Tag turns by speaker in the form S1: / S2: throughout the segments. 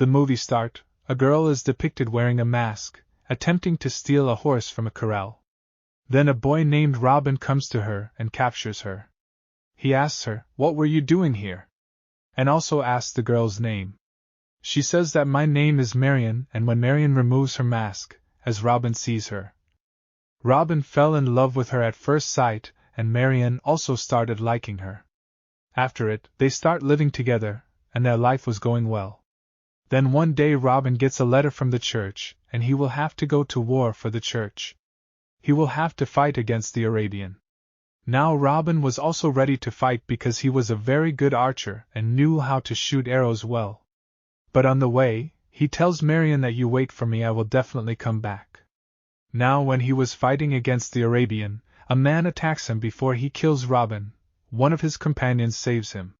S1: The movie start, a girl is depicted wearing a mask, attempting to steal a horse from a corral. Then a boy named Robin comes to her and captures her. He asks her, "What were you doing here?" and also asks the girl's name. She says that my name is Marion, and when Marion removes her mask, as Robin sees her, Robin fell in love with her at first sight, and Marion also started liking her. After it, they start living together, and their life was going well. Then one day Robin gets a letter from the church, and he will have to go to war for the church. He will have to fight against the Arabian. Now Robin was also ready to fight because he was a very good archer and knew how to shoot arrows well. But on the way, he tells Marion that you wait for me, I will definitely come back. Now when he was fighting against the Arabian, a man attacks him before he kills Robin. One of his companions saves him.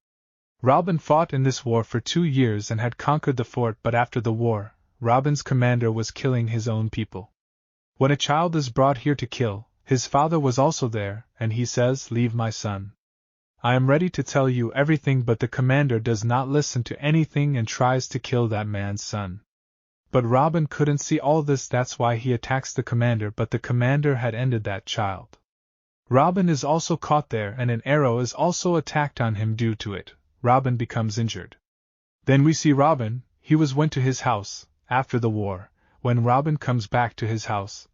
S1: Robin fought in this war for 2 years and had conquered the fort, but after the war, Robin's commander was killing his own people. When a child is brought here to kill, his father was also there, and he says, "Leave my son. I am ready to tell you everything," but the commander does not listen to anything and tries to kill that man's son. But Robin couldn't see all this, that's why he attacks the commander, but the commander had ended that child. Robin is also caught there, and an arrow is also attacked on him. Due to it, Robin becomes injured. Then we see Robin, he went to his house, after the war. When Robin comes back to his house,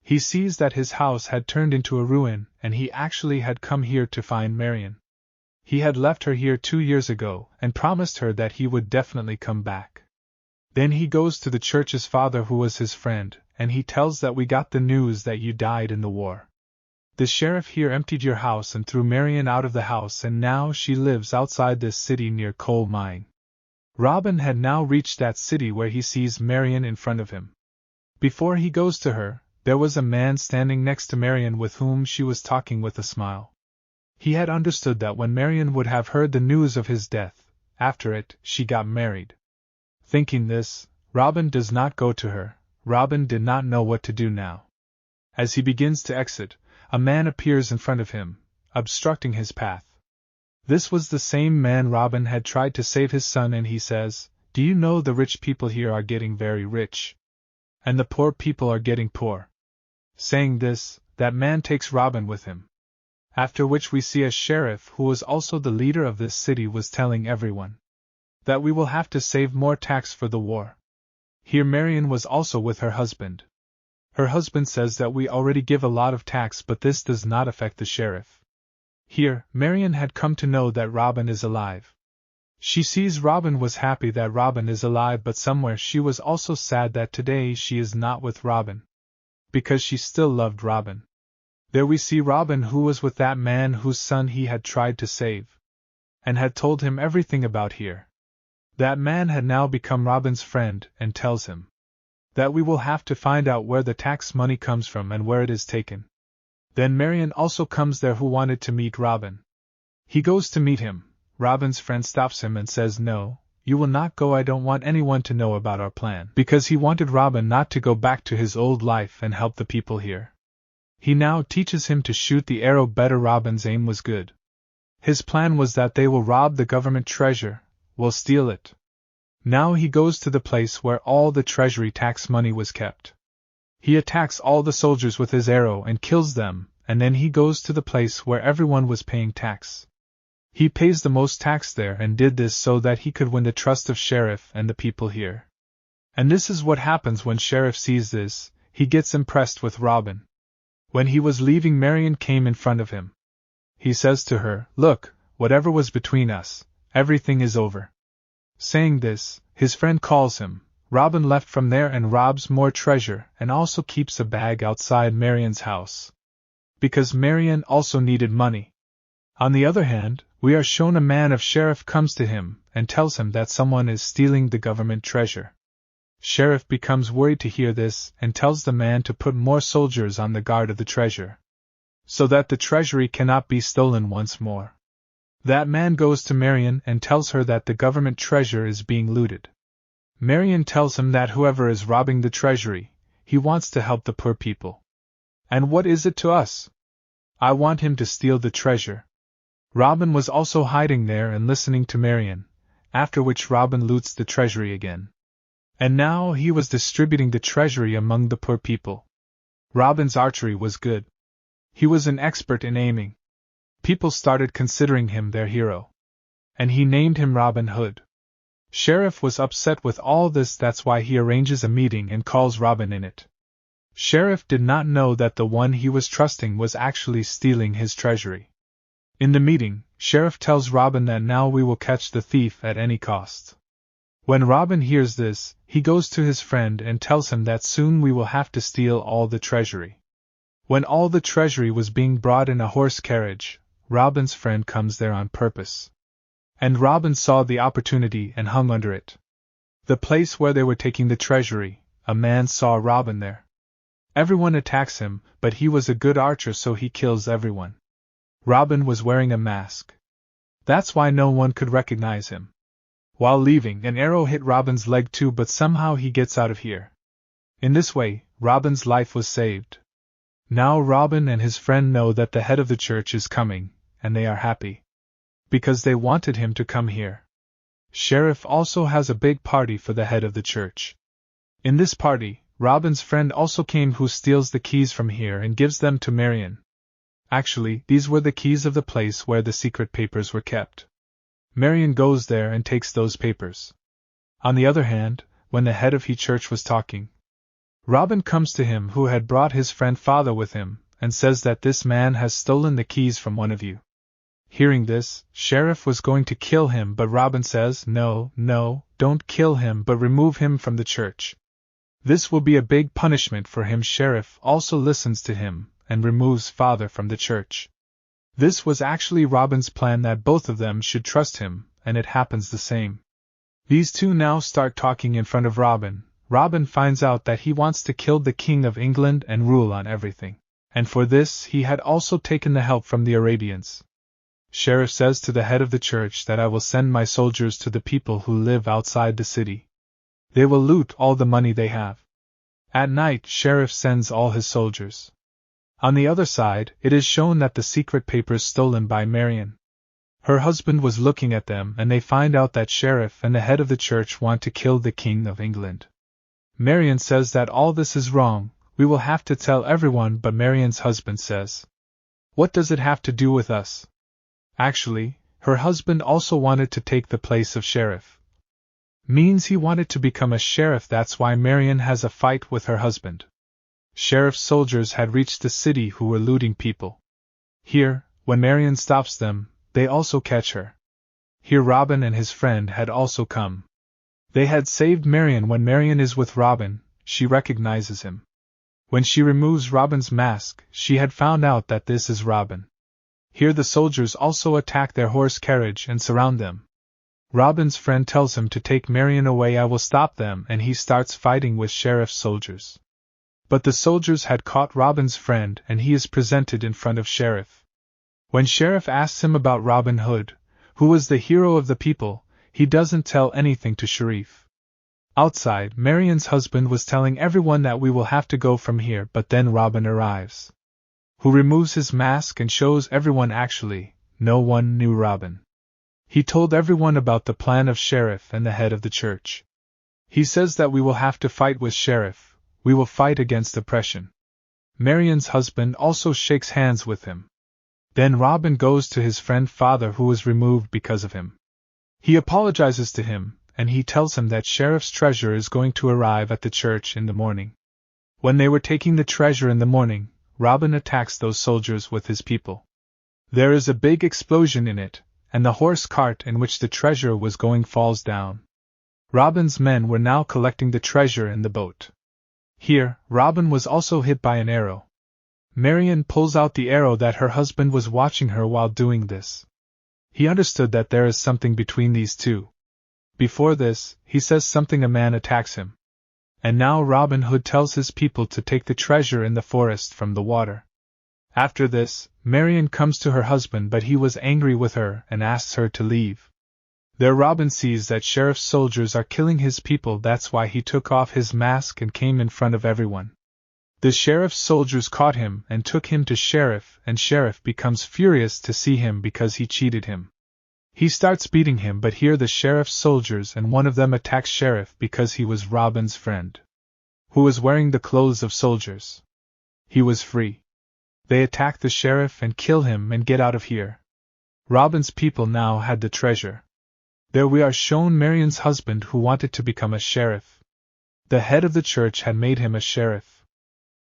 S1: he sees that his house had turned into a ruin, and he actually had come here to find Marion. He had left her here 2 years ago, and promised her that he would definitely come back. Then he goes to the church's father, who was his friend, and he tells that we got the news that you died in the war. The sheriff here emptied your house and threw Marion out of the house, and now she lives outside this city near coal mine. Robin had now reached that city where he sees Marion in front of him. Before he goes to her, there was a man standing next to Marion with whom she was talking with a smile. He had understood that when Marion would have heard the news of his death, after it, she got married. Thinking this, Robin does not go to her. Robin did not know what to do now. As he begins to exit, a man appears in front of him, obstructing his path. This was the same man Robin had tried to save his son, and he says, "Do you know the rich people here are getting very rich? And the poor people are getting poor." Saying this, that man takes Robin with him. After which we see a sheriff who was also the leader of this city was telling everyone that we will have to save more tax for the war. Here Marion was also with her husband. Her husband says that we already give a lot of tax, but this does not affect the sheriff. Here, Marion had come to know that Robin is alive. She sees Robin was happy that Robin is alive, but somewhere she was also sad that today she is not with Robin, because she still loved Robin. There we see Robin, who was with that man whose son he had tried to save, and had told him everything about here. That man had now become Robin's friend and tells him that we will have to find out where the tax money comes from and where it is taken. Then Marion also comes there, who wanted to meet Robin. He goes to meet him. Robin's friend stops him and says, "No, you will not go, I don't want anyone to know about our plan," because he wanted Robin not to go back to his old life and help the people here. He now teaches him to shoot the arrow better. Robin's aim was good. His plan was that they will rob the government treasure, will steal it. Now he goes to the place where all the treasury tax money was kept. He attacks all the soldiers with his arrow and kills them, and then he goes to the place where everyone was paying tax. He pays the most tax there and did this so that he could win the trust of sheriff and the people here. And this is what happens when sheriff sees this, he gets impressed with Robin. When he was leaving, Marion came in front of him. He says to her, "Look, whatever was between us, everything is over." Saying this, his friend calls him. Robin left from there and robs more treasure and also keeps a bag outside Marion's house, because Marion also needed money. On the other hand, we are shown a man of sheriff comes to him and tells him that someone is stealing the government treasure. Sheriff becomes worried to hear this and tells the man to put more soldiers on the guard of the treasure, so that the treasury cannot be stolen once more. That man goes to Marion and tells her that the government treasure is being looted. Marion tells him that whoever is robbing the treasury, he wants to help the poor people. "And what is it to us? I want him to steal the treasure." Robin was also hiding there and listening to Marion, after which Robin loots the treasury again. And now he was distributing the treasury among the poor people. Robin's archery was good. He was an expert in aiming. People started considering him their hero. And he named him Robin Hood. Sheriff was upset with all this, that's why he arranges a meeting and calls Robin in it. Sheriff did not know that the one he was trusting was actually stealing his treasury. In the meeting, Sheriff tells Robin that now we will catch the thief at any cost. When Robin hears this, he goes to his friend and tells him that soon we will have to steal all the treasury. When all the treasury was being brought in a horse carriage, Robin's friend comes there on purpose. And Robin saw the opportunity and hung under it. The place where they were taking the treasury, a man saw Robin there. Everyone attacks him, but he was a good archer, so he kills everyone. Robin was wearing a mask. That's why no one could recognize him. While leaving, an arrow hit Robin's leg too, but somehow he gets out of here. In this way, Robin's life was saved. Now Robin and his friend know that the head of the church is coming, and they are happy. Because they wanted him to come here. Sheriff also has a big party for the head of the church. In this party, Robin's friend also came, who steals the keys from here and gives them to Marion. Actually, these were the keys of the place where the secret papers were kept. Marion goes there and takes those papers. On the other hand, when the head of the church was talking, Robin comes to him, who had brought his friend father with him, and says that this man has stolen the keys from one of you. Hearing this, Sheriff was going to kill him, but Robin says, No, don't kill him, but remove him from the church. This will be a big punishment for him. Sheriff also listens to him, and removes father from the church. This was actually Robin's plan, that both of them should trust him, and it happens the same. These two now start talking in front of Robin. Robin finds out that he wants to kill the King of England and rule on everything. And for this he had also taken the help from the Arabians. Sheriff says to the head of the church that I will send my soldiers to the people who live outside the city. They will loot all the money they have. At night, Sheriff sends all his soldiers. On the other side, it is shown that the secret papers stolen by Marion. Her husband was looking at them, and they find out that Sheriff and the head of the church want to kill the King of England. Marion says that all this is wrong, we will have to tell everyone, but Marion's husband says, What does it have to do with us? Actually, her husband also wanted to take the place of Sheriff. Means he wanted to become a sheriff, that's why Marion has a fight with her husband. Sheriff's soldiers had reached the city who were looting people. Here, when Marion stops them, they also catch her. Here Robin and his friend had also come. They had saved Marion. When Marion is with Robin, she recognizes him. When she removes Robin's mask, she had found out that this is Robin. Here the soldiers also attack their horse carriage and surround them. Robin's friend tells him to take Marion away, I will stop them, and he starts fighting with Sheriff's soldiers. But the soldiers had caught Robin's friend, and he is presented in front of Sheriff. When Sheriff asks him about Robin Hood, who was the hero of the people, he doesn't tell anything to Sheriff. Outside, Marion's husband was telling everyone that we will have to go from here, but then Robin arrives, who removes his mask and shows everyone actually, no one knew Robin. He told everyone about the plan of Sheriff and the head of the church. He says that we will have to fight with Sheriff, we will fight against oppression. Marion's husband also shakes hands with him. Then Robin goes to his friend father, who was removed because of him. He apologizes to him, and he tells him that Sheriff's treasure is going to arrive at the church in the morning. When they were taking the treasure in the morning, Robin attacks those soldiers with his people. There is a big explosion in it, and the horse cart in which the treasure was going falls down. Robin's men were now collecting the treasure in the boat. Here, Robin was also hit by an arrow. Marion pulls out the arrow that her husband was watching her while doing this. He understood that there is something between these two. Before this, he says something, a man attacks him. And now Robin Hood tells his people to take the treasure in the forest from the water. After this, Marion comes to her husband, but he was angry with her and asks her to leave. There Robin sees that Sheriff's soldiers are killing his people, that's why he took off his mask and came in front of everyone. The Sheriff's soldiers caught him and took him to Sheriff, and Sheriff becomes furious to see him because he cheated him. He starts beating him, but here the sheriff's soldiers and one of them attacks Sheriff because he was Robin's friend, who was wearing the clothes of soldiers. He was free. They attack the sheriff and kill him and get out of here. Robin's people now had the treasure. There we are shown Marion's husband who wanted to become a sheriff. The head of the church had made him a sheriff.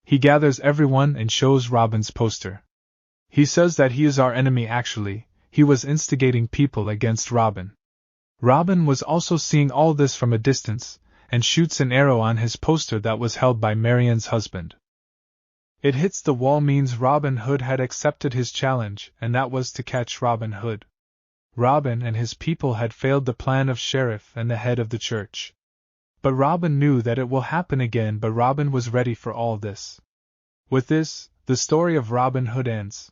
S1: He gathers everyone and shows Robin's poster. He says that he is our enemy. Actually, he was instigating people against Robin. Robin was also seeing all this from a distance, and shoots an arrow on his poster that was held by Marion's husband. It hits the wall, means Robin Hood had accepted his challenge, and that was to catch Robin Hood. Robin and his people had failed the plan of Sheriff and the head of the church. But Robin knew that it will happen again, but Robin was ready for all this. With this, the story of Robin Hood ends.